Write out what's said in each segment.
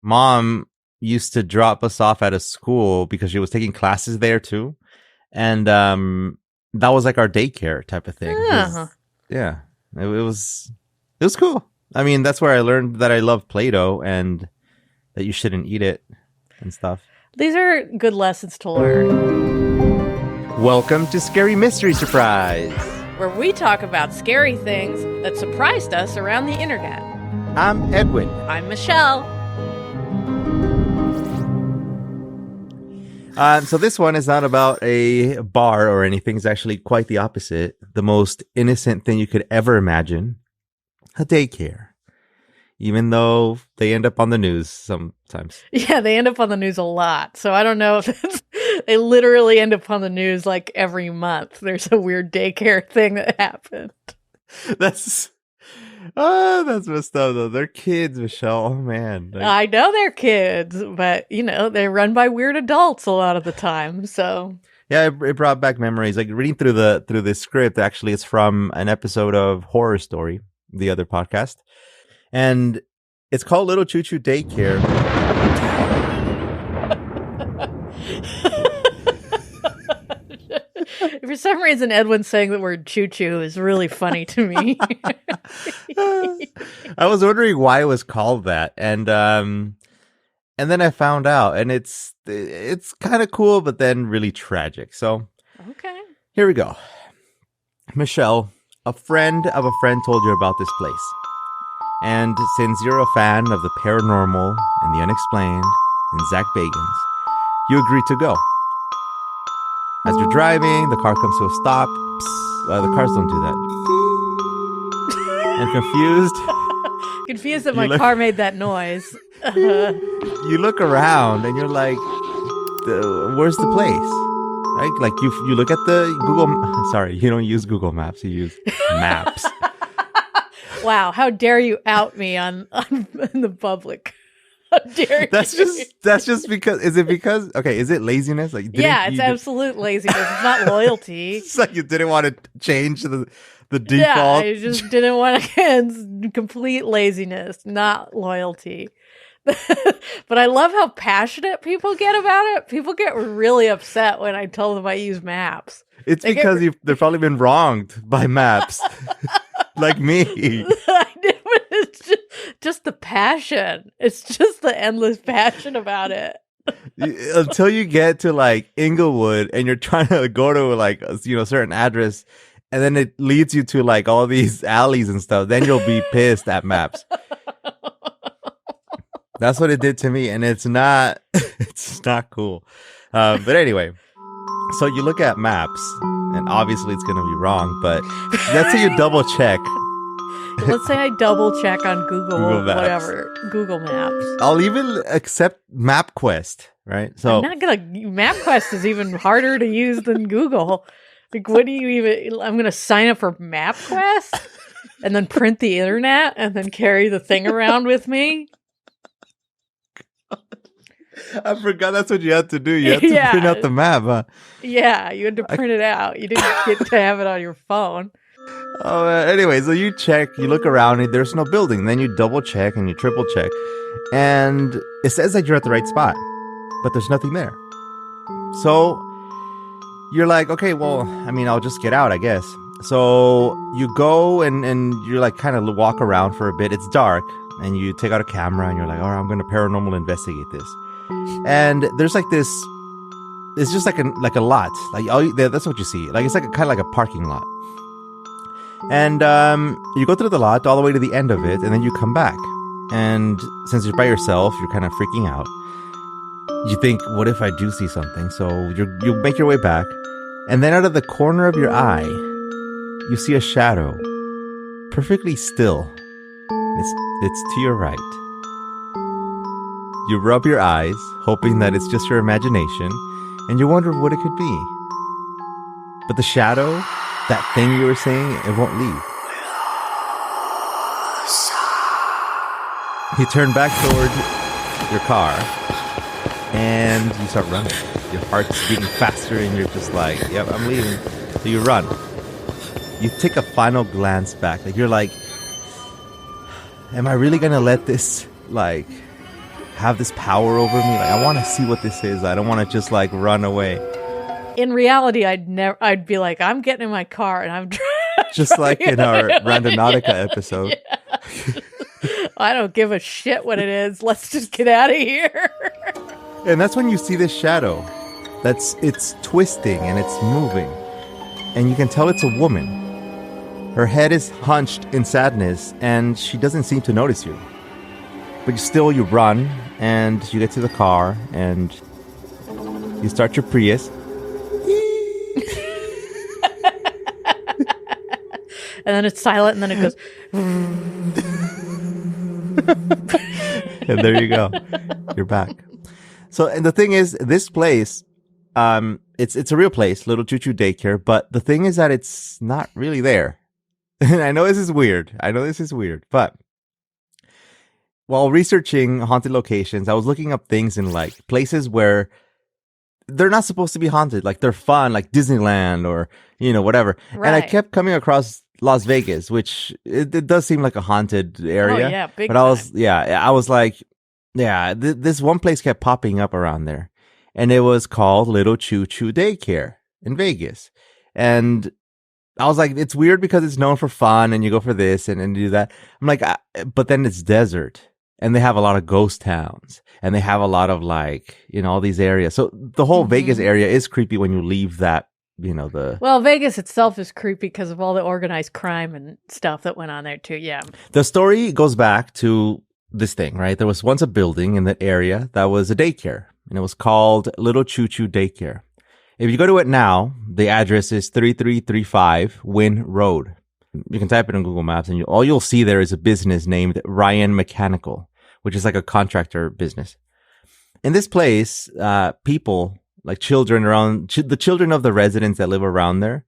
mom used to drop us off at a school because she was taking classes there too. And that was like our daycare type of thing. Yeah, it was cool. I mean, that's where I learned that I love Play-Doh and that you shouldn't eat it and stuff. These are good lessons to learn. Welcome to Scary Mystery Surprise, where we talk about scary things that surprised us around the internet. I'm Edwin. I'm Michelle. So this one is not about a bar or anything. It's actually quite the opposite. The most innocent thing you could ever imagine. A daycare. Even though they end up on the news sometimes. Yeah, they end up on the news a lot. So I don't know if they literally end up on the news like every month. There's a weird daycare thing that happened. That's messed up though. They're kids, Michelle. Oh, man. I know they're kids, but they're run by weird adults a lot of the time. So yeah, it brought back memories. Like reading through this script, actually, it's from an episode of Horror Story, the other podcast. And it's called Little Choo Choo Daycare. For some reason, Edwin saying the word choo choo is really funny to me. I was wondering why it was called that. And then I found out, and it's kind of cool, but then really tragic. So okay, here we go. Michelle, a friend of a friend told you about this place. And since you're a fan of the paranormal and the unexplained and Zach Bagans, you agreed to go. As you're driving, the car comes to a stop. The cars don't do that. And confused that my car made that noise. You look around and you're like, where's the place? Right? Like you look at the Google. Sorry, you don't use Google Maps. You use Maps. Wow, how dare you out me in the public? How dare you? That's just because. Is it laziness? Like it's absolute laziness. It's not loyalty. It's like you didn't want to change the default. Yeah, I just didn't want to. It's complete laziness, not loyalty. But I love how passionate people get about it. People get really upset when I tell them I use maps. It's because they've probably been wronged by maps. Like me. I know, but it's just the passion. It's just the endless passion about it. Until you get to like Inglewood and you're trying to go to like a certain address, and then it leads you to like all these alleys and stuff, then you'll be pissed at maps. That's what it did to me, and it's not cool. But anyway, so you look at maps, and obviously it's going to be wrong, but let's say you double check. Let's say I double check on Google Maps. Whatever, Google Maps. I'll even accept MapQuest, right? So I'm not going to, MapQuest is even harder to use than Google. Like, what do you even, I'm going to sign up for MapQuest and then print the internet and then carry the thing around with me? I forgot that's what you had to do. You had to print out the map, huh? Yeah, you had to print it out. You didn't get to have it on your phone. Oh, anyway, so you check, you look around, and there's no building. Then you double check and you triple check. And it says that you're at the right spot, but there's nothing there. So you're like, okay, well, I mean, I'll just get out, I guess. So you go and you're like kind of walk around for a bit. It's dark, and you take out a camera and you're like, all right, I'm going to paranormal investigate this. And there's like this, it's just like a lot. Like that's what you see. Like it's like kind of like a parking lot. And you go through the lot all the way to the end of it, and then you come back. And since you're by yourself, you're kind of freaking out. You think, what if I do see something? So you make your way back, and then out of the corner of your eye, you see a shadow, perfectly still. It's to your right. You rub your eyes, hoping that it's just your imagination, and you wonder what it could be. But the shadow, that thing you were saying, it won't leave. You turn back toward your car, and you start running. Your heart's beating faster, and you're just like, yep, I'm leaving. So you run. You take a final glance back. Like, you're like, am I really going to let this, like, have this power over me. Like, I want to see what this is. I don't want to just like run away. In reality, I'd be like, I'm getting in my car and I'm just like in our Randonautica episode. Yeah. I don't give a shit what it is. Let's just get out of here. And that's when you see this shadow. It's twisting and it's moving. And you can tell it's a woman. Her head is hunched in sadness and she doesn't seem to notice you. But still you run and you get to the car and you start your Prius. And then it's silent and then it goes. And there you go. You're back. So, and the thing is, this place, it's a real place, Little Choo Choo Daycare, but the thing is that it's not really there. And I know this is weird. But while researching haunted locations, I was looking up things in like places where they're not supposed to be haunted. Like they're fun, like Disneyland or, whatever. Right. And I kept coming across Las Vegas, which it does seem like a haunted area. Oh, yeah, big but time. I was like, this one place kept popping up around there. And it was called Little Choo Choo Daycare in Vegas. And I was like, it's weird because it's known for fun and you go for this and do that. I'm like, but then it's desert. And they have a lot of ghost towns. And they have a lot of like, all these areas. So the whole Vegas area is creepy when you leave that, Well, Vegas itself is creepy because of all the organized crime and stuff that went on there too, yeah. The story goes back to this thing, right? There was once a building in that area that was a daycare. And it was called Little Choo Choo Daycare. If you go to it now, the address is 3335 Wynn Road. You can type it in Google Maps and all you'll see there is a business named Ryan Mechanical, which is like a contractor business. In this place, people, like children the children of the residents that live around there,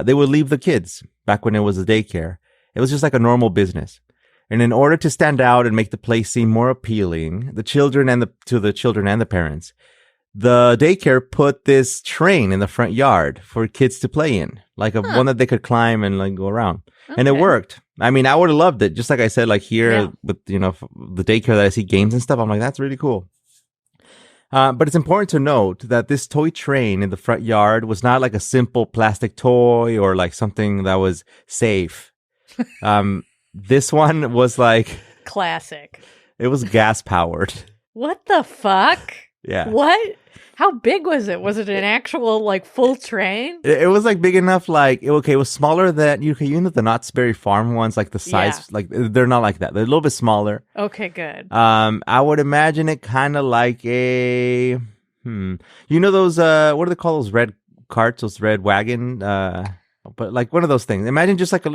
they would leave the kids back when it was a daycare. It was just like a normal business. And in order to stand out and make the place seem more appealing, to the children and the parents, the daycare put this train in the front yard for kids to play in, like one that they could climb and like go around. Okay. And it worked. I mean, I would have loved it. Just like I said, like here with, the daycare that I see games and stuff, I'm like, that's really cool. But it's important to note that this toy train in the front yard was not like a simple plastic toy or like something that was safe. This one was like... classic. It was gas powered. What the fuck? Yeah. What? How big was it? Was it an actual like full train? It was like big enough, like, it was smaller than, the Knott's Berry Farm ones, like the size, like they're not like that. They're a little bit smaller. Okay, good. I would imagine it kind of like a, those, what do they call those red carts, those red wagon, but like one of those things. Imagine just like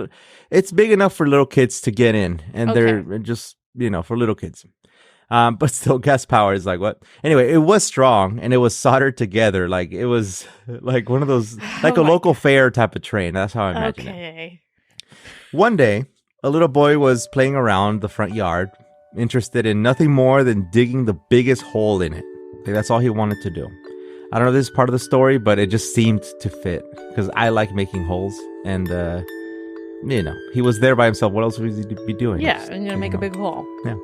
it's big enough for little kids to get in and they're just, for little kids. But still gas power is like what? Anyway, it was strong and it was soldered together. Like it was like one of those, like a local fair type of train. That's how I imagine it. One day, a little boy was playing around the front yard, interested in nothing more than digging the biggest hole in it. Okay, that's all he wanted to do. I don't know if this is part of the story, but it just seemed to fit because I like making holes and, he was there by himself. What else was he to be doing? Yeah, and make a big hole. Yeah.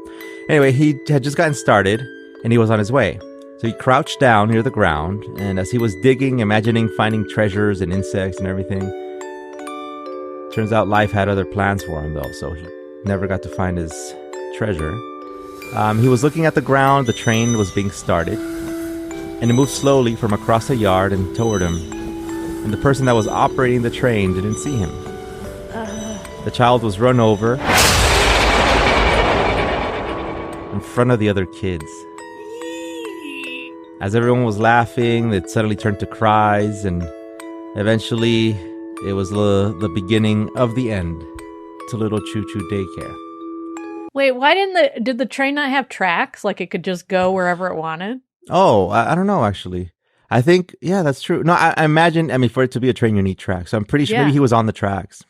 Anyway, he had just gotten started and he was on his way. So he crouched down near the ground and as he was digging, imagining finding treasures and insects and everything, turns out life had other plans for him though, so he never got to find his treasure. He was looking at the ground, the train was being started. And it moved slowly from across the yard and toward him. And the person that was operating the train didn't see him. The child was run over in front of the other kids. As everyone was laughing, it suddenly turned to cries, and eventually it was the beginning of the end to Little Choo Choo Daycare. Wait, why did the train not have tracks? Like it could just go wherever it wanted? Oh, I don't know, actually. I think, that's true. No, I imagine, for it to be a train, you need tracks. So I'm pretty sure maybe he was on the tracks.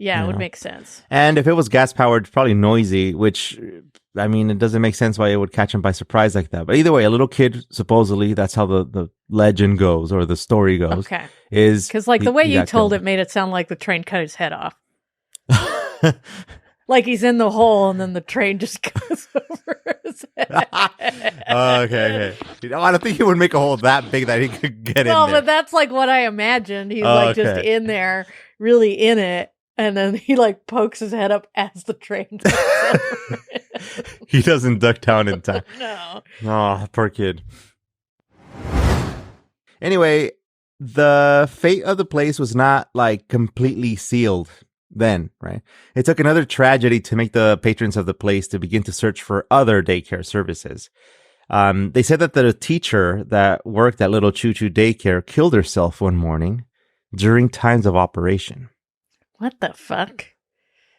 Yeah, it would make sense. And if it was gas-powered, it's probably noisy, which, it doesn't make sense why it would catch him by surprise like that. But either way, a little kid, supposedly, that's how the legend goes, or the story goes. Okay. Is because, the way you told it made it sound like the train cut his head off. Like he's in the hole, and then the train just goes over his Okay. I don't think he would make a hole that big that he could get in there. Well, but that's like what I imagined. He's like just in there, really in it, and then he like pokes his head up as the train goes over. He doesn't duck down in time. No. Oh, poor kid. Anyway, the fate of the place was not like completely sealed then, right? It took another tragedy to make the patrons of the place to begin to search for other daycare services. They said that the teacher that worked at Little Choo Choo Daycare killed herself one morning during times of operation. What the fuck?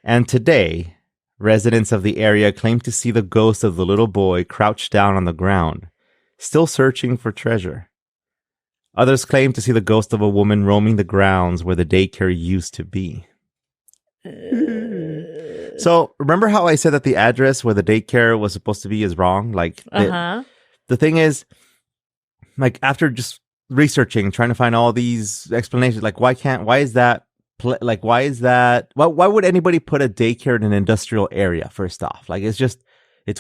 And today, residents of the area claim to see the ghost of the little boy crouched down on the ground, still searching for treasure. Others claim to see the ghost of a woman roaming the grounds where the daycare used to be. So, remember how I said that the address where the daycare was supposed to be is wrong? Like, the thing is, like, after just researching, trying to find all these explanations, like, why would anybody put a daycare in an industrial area, first off? Like, it's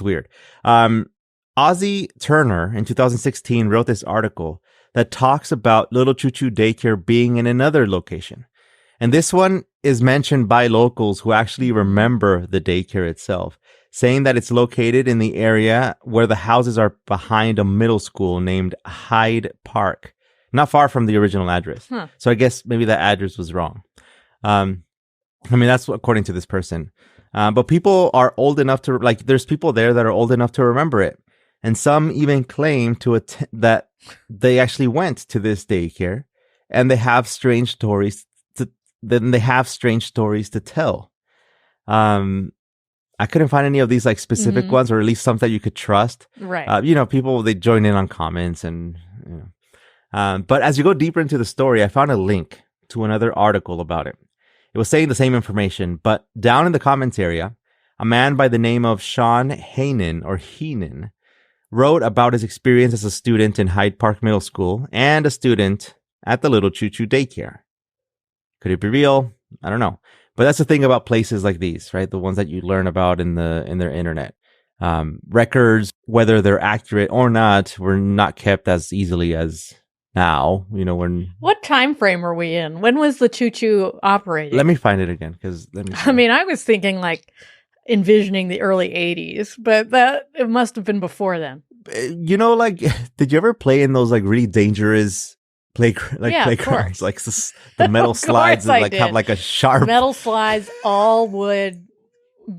weird. Ozzy Turner in 2016 wrote this article that talks about Little Choo Choo Daycare being in another location. And this one is mentioned by locals who actually remember the daycare itself, saying that it's located in the area where the houses are behind a middle school named Hyde Park, not far from the original address. So I guess maybe that address was wrong. That's according to this person. But people are old enough to, like, there's people there that are old enough to remember it. And some even claim that they actually went to this daycare and they have strange stories to tell. I couldn't find any of these like specific ones, or at least some that you could trust. Right. People, they join in on comments and, but as you go deeper into the story, I found a link to another article about it. It was saying the same information, but down in the comments area, a man by the name of Sean Heenan wrote about his experience as a student in Hyde Park Middle School and a student at the Little Choo Choo Daycare. Could it be real? I don't know. But that's the thing about places like these, right? The ones that you learn about in their internet. Records, whether they're accurate or not, were not kept as easily as now. What time frame are we in? When was the Choo Choo operating? Let me find it again, I was thinking like envisioning the early 80s, but it must have been before then. Did you ever play in those like really dangerous playgrounds, like the metal slides that like have like a sharp metal slides, all wood,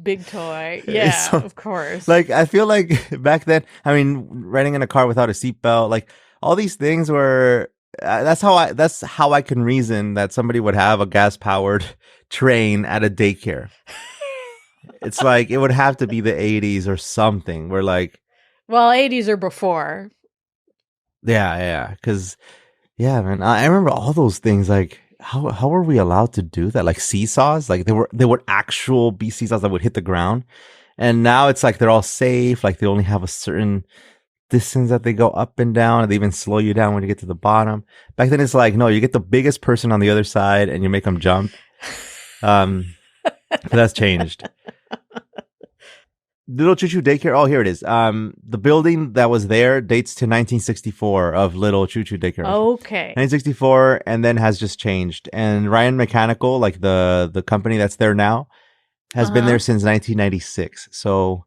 big toy? Yeah, so, of course. Like, I feel like back then, riding in a car without a seatbelt, like all these things were. That's how I can reason that somebody would have a gas powered train at a daycare. It's like it would have to be the 80s or something. Where like, well, 80s or before. Yeah, because. Yeah, man. I remember all those things. Like, how were we allowed to do that? Like seesaws, like they were actual seesaws that would hit the ground, and now it's like they're all safe. Like they only have a certain distance that they go up and down, and they even slow you down when you get to the bottom. Back then, it's like no, you get the biggest person on the other side, and you make them jump. But that's changed. Little Choo Choo Daycare. Oh, here it is. The building that was there dates to 1964 of Little Choo Choo Daycare. Okay. 1964, and then has just changed. And Ryan Mechanical, like the company that's there now, has been there since 1996. So,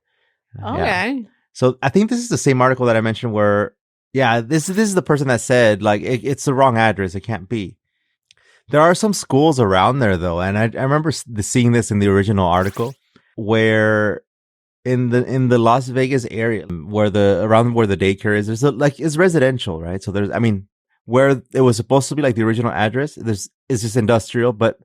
okay. Yeah. So I think this is the same article that I mentioned where, this is the person that said like it's the wrong address. It can't be. There are some schools around there though, and I remember seeing this in the original article where. In the Las Vegas area where the daycare is, it's residential, right? So there's, where it was supposed to be like the original address, it's just industrial, but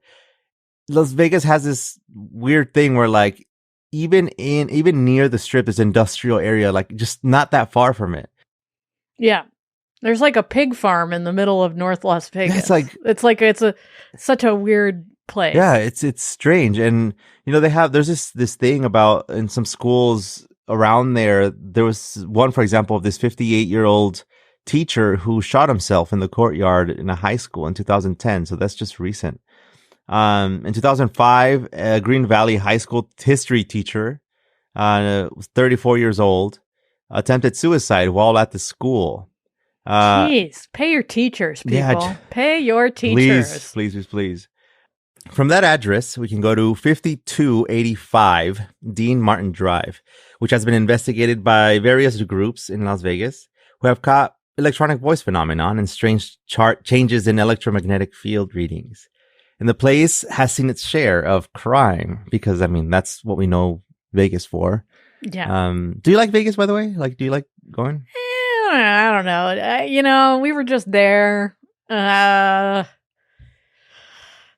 Las Vegas has this weird thing where like even near the strip is industrial area, like just not that far from it. Yeah. There's like a pig farm in the middle of North Las Vegas. It's such a weird place. Yeah, it's strange. And there's this thing about in some schools around there was one, for example, of this 58-year-old teacher who shot himself in the courtyard in a high school in 2010. So that's just recent. In 2005, a Green Valley High School history teacher was 34 years old. attempted suicide while at the school. Jeez, pay your teachers, people. Yeah, pay your teachers. Please. From that address, we can go to 5285 Dean Martin Drive, which has been investigated by various groups in Las Vegas who have caught electronic voice phenomenon and strange changes in electromagnetic field readings. And the place has seen its share of crime because, I mean, that's what we know Vegas for. Yeah. Do you like Vegas, by the way? Like, do you like going? I don't know. We were just there. I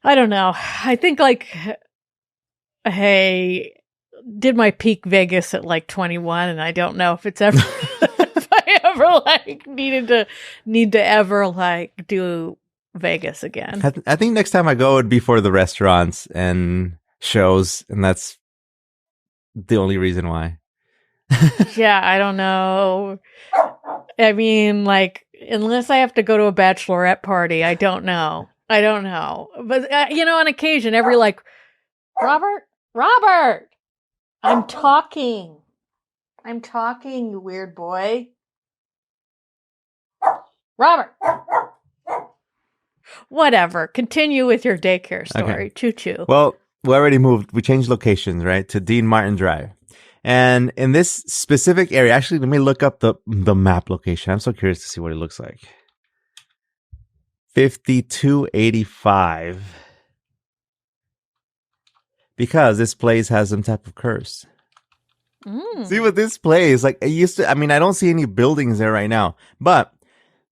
don't know. I think hey, did my peak Vegas at like 21, and I don't know if it's ever if I ever need to ever do Vegas again. I think next time I go would be for the restaurants and shows, and that's the only reason why. Yeah, I don't know. I mean, unless I have to go to a bachelorette party, I don't know. But, on occasion, every Robert, I'm talking, you weird boy. Robert. Whatever. Continue with your daycare story. Okay. Choo Choo. Well, we already moved. We changed locations, right, to Dean Martin Drive. And in this specific area, actually, let me look up the map location. I'm so curious to see what it looks like. 5285. Because this place has some type of curse. See what this place, I don't see any buildings there right now. But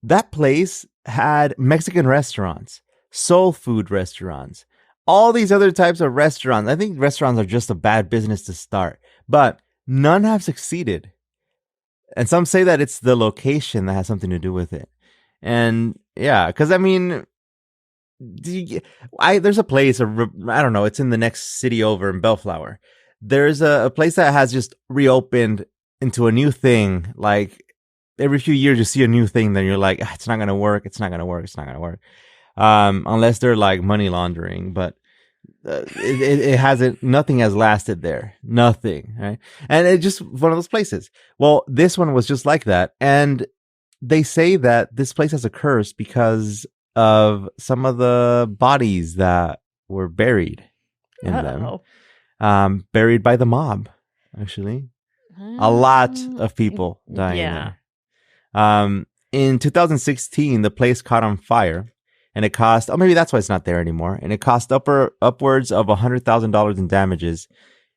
that place had Mexican restaurants, soul food restaurants, all these other types of restaurants. I think restaurants are just a bad business to start, but none have succeeded. And some say that it's the location that has something to do with it. And yeah, because there's a place, I don't know, it's in the next city over in Bellflower. There's a place that has just reopened into a new thing. Like every few years you see a new thing, then you're like, it's not going to work. Unless they're like money laundering, but it hasn't, nothing has lasted there. Nothing. Right. And it's just one of those places. Well, this one was just like that. And they say that this place has a curse because of some of the bodies that were buried in them. Buried by the mob, actually. A lot of people dying there. In 2016, the place caught on fire, and it cost, maybe that's why it's not there anymore, and it cost upwards of $100,000 in damages.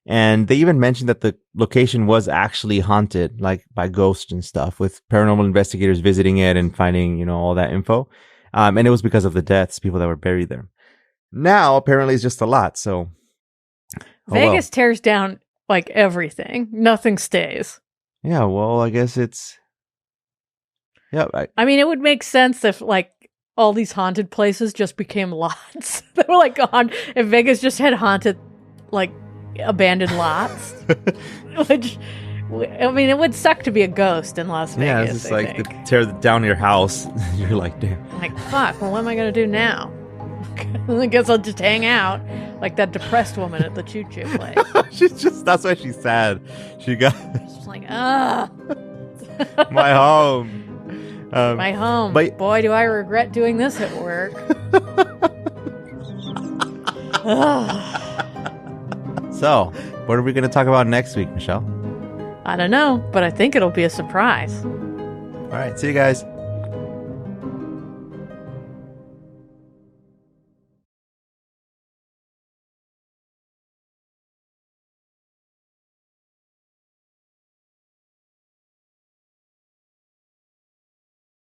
And they even mentioned that the location was actually haunted, by ghosts and stuff, with paranormal investigators visiting it and finding, all that info. And it was because of the deaths, people that were buried there. Now, apparently, it's just a lot, so... Vegas tears down, everything. Nothing stays. Yeah, well, I guess it's... Yeah, I mean, it would make sense if, all these haunted places just became lots. They were, if Vegas just had haunted, abandoned lots. Which, it would suck to be a ghost in Las Vegas. Yeah, it's just to tear down your house. You're like, damn. Fuck, well, what am I going to do now? I guess I'll just hang out like that depressed woman at the Choo Choo place. That's why she's sad. She's my home. My home. But, boy, do I regret doing this at work. So, what are we going to talk about next week, Michelle? I don't know, but I think it'll be a surprise. All right, see you guys.